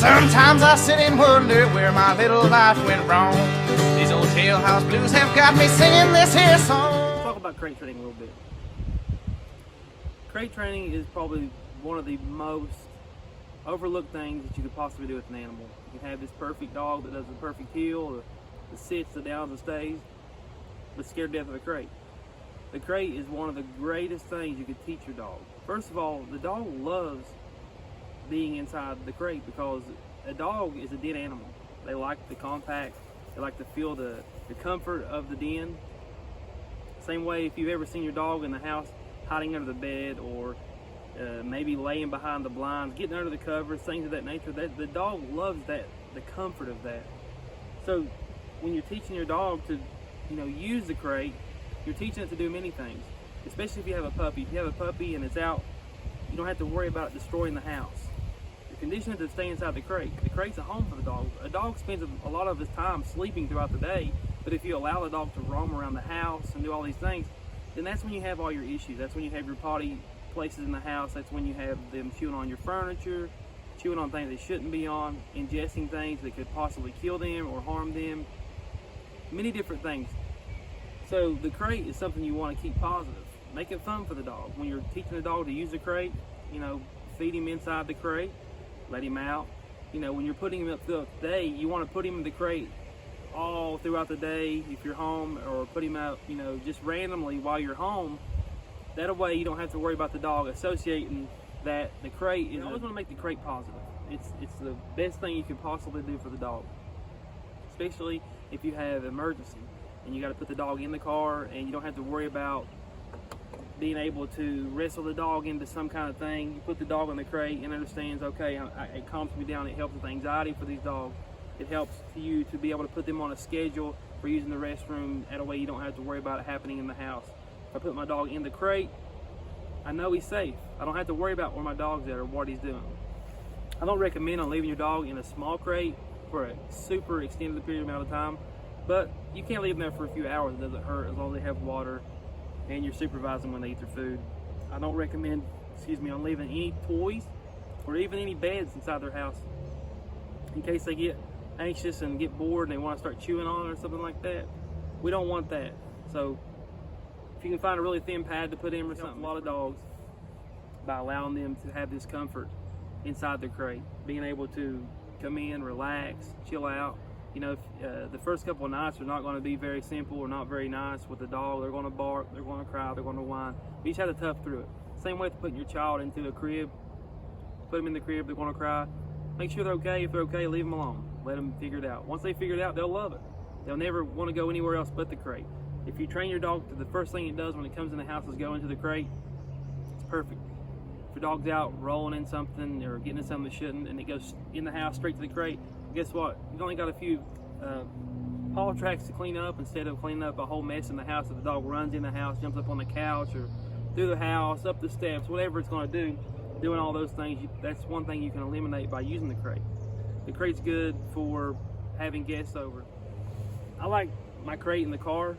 Sometimes I sit and wonder where my little life went wrong. These old jailhouse blues have got me singing this here song. Let's talk about crate training a little bit. Crate training is probably one of the most overlooked things that you could possibly do with an animal. You can have this perfect dog that does the perfect heel, the sits, the downs, and stays, but scared to death of a crate. The crate is one of the greatest things you could teach your dog. First of all, the dog loves being inside the crate because a dog is a den animal. They like the compact, they like to feel the comfort of the den. Same way if you've ever seen your dog in the house hiding under the bed or maybe laying behind the blinds, getting under the covers, things of that nature, the dog loves that, the comfort of that. So when you're teaching your dog to use the crate, you're teaching it to do many things, especially if you have a puppy. If you have a puppy and it's out, you don't have to worry about it destroying the house. You're conditioned to stay inside the crate. The crate's a home for the dog. A dog spends a lot of his time sleeping throughout the day, but if you allow the dog to roam around the house and do all these things, then that's when you have all your issues. That's when you have your potty places in the house. That's when you have them chewing on your furniture, chewing on things they shouldn't be on, ingesting things that could possibly kill them or harm them, many different things. So the crate is something you want to keep positive. Make it fun for the dog. When you're teaching the dog to use the crate, feed him inside the crate, let him out. When you're putting him up throughout the day, you want to put him in the crate all throughout the day if you're home, or put him out, just randomly while you're home. That way you don't have to worry about the dog associating that the crate. You always want to make the crate positive. It's the best thing you can possibly do for the dog, especially if you have emergency and you got to put the dog in the car and you don't have to worry about being able to wrestle the dog into some kind of thing. You put the dog in the crate and understands, okay, it calms me down. It helps with anxiety for these dogs. It helps you to be able to put them on a schedule for using the restroom. That way you don't have to worry about it happening in the house. If I put my dog in the crate, I know he's safe. I don't have to worry about where my dog's at or what he's doing. I don't recommend on leaving your dog in a small crate for a super extended period amount of time, but you can't leave them there for a few hours. It doesn't hurt as long as they have water and you're supervising when they eat their food. I don't recommend, on leaving any toys or even any beds inside their house in case they get anxious and get bored and they want to start chewing on it or something like that. We don't want that. So if you can find a really thin pad to put in or something, a lot of dogs, by allowing them to have this comfort inside their crate, being able to come in, relax, chill out. The first couple of nights are not going to be very simple or not very nice with the dog. They're going to bark, they're going to cry, they're going to whine. You just have to tough through it. Same way with putting your child into a crib. Put them in the crib, they're going to cry. Make sure they're okay. If they're okay, leave them alone. Let them figure it out. Once they figure it out, they'll love it. They'll never want to go anywhere else but the crate. If you train your dog to the first thing it does when it comes in the house is go into the crate, it's perfect. If your dog's out rolling in something or getting in something it shouldn't and it goes in the house straight to the crate, guess what? You've only got a few paw tracks to clean up instead of cleaning up a whole mess in the house. If the dog runs in the house, jumps up on the couch or through the house, up the steps, whatever it's going to do, doing all those things, that's one thing you can eliminate by using the crate. The crate's good for having guests over. I like my crate in the car.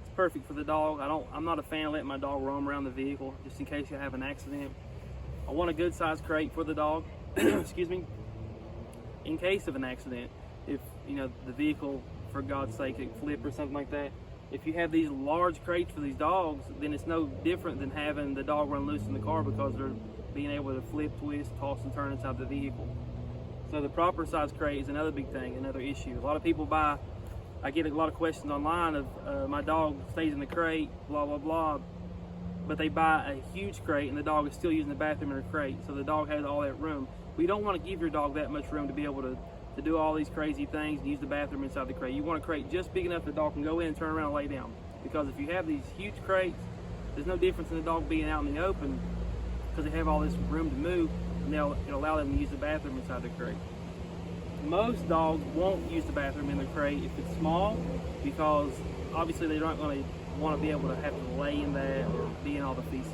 It's perfect for the dog. I'm not a fan of letting my dog roam around the vehicle just in case you have an accident. I want a good sized crate for the dog, excuse me, in case of an accident. If the vehicle, for God's sake, it flip or something like that. If you have these large crates for these dogs, then it's no different than having the dog run loose in the car because they're being able to flip, twist, toss, and turn inside the vehicle. So the proper size crate is another big thing, another issue. A lot of people I get a lot of questions online of my dog stays in the crate, blah, blah, blah. But they buy a huge crate and the dog is still using the bathroom in a crate. So the dog has all that room. We don't want to give your dog that much room to be able to do all these crazy things and use the bathroom inside the crate. You want a crate just big enough the dog can go in and turn around and lay down. Because if you have these huge crates, there's no difference in the dog being out in the open because they have all this room to move and it'll allow them to use the bathroom inside the crate. Most dogs won't use the bathroom in the crate if it's small because obviously they're not going to want to be able to have to lay in that or be in all the feces.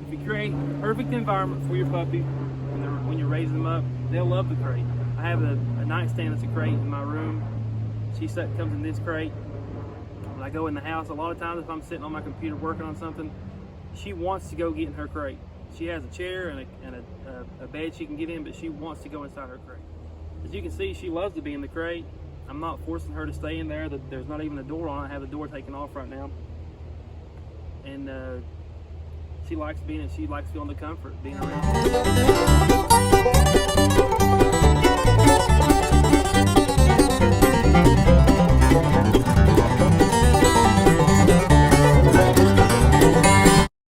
If you create a perfect environment for your puppy when you're raising them up, they'll love the crate. I have a nightstand that's a crate in my room. She comes in this crate. When I go in the house, a lot of times if I'm sitting on my computer working on something, she wants to go get in her crate. She has a chair and a bed she can get in, but she wants to go inside her crate. As you can see, she loves to be in the crate. I'm not forcing her to stay in there. There's not even a door on it. I have the door taken off right now. And she likes being, she likes feeling the comfort being around.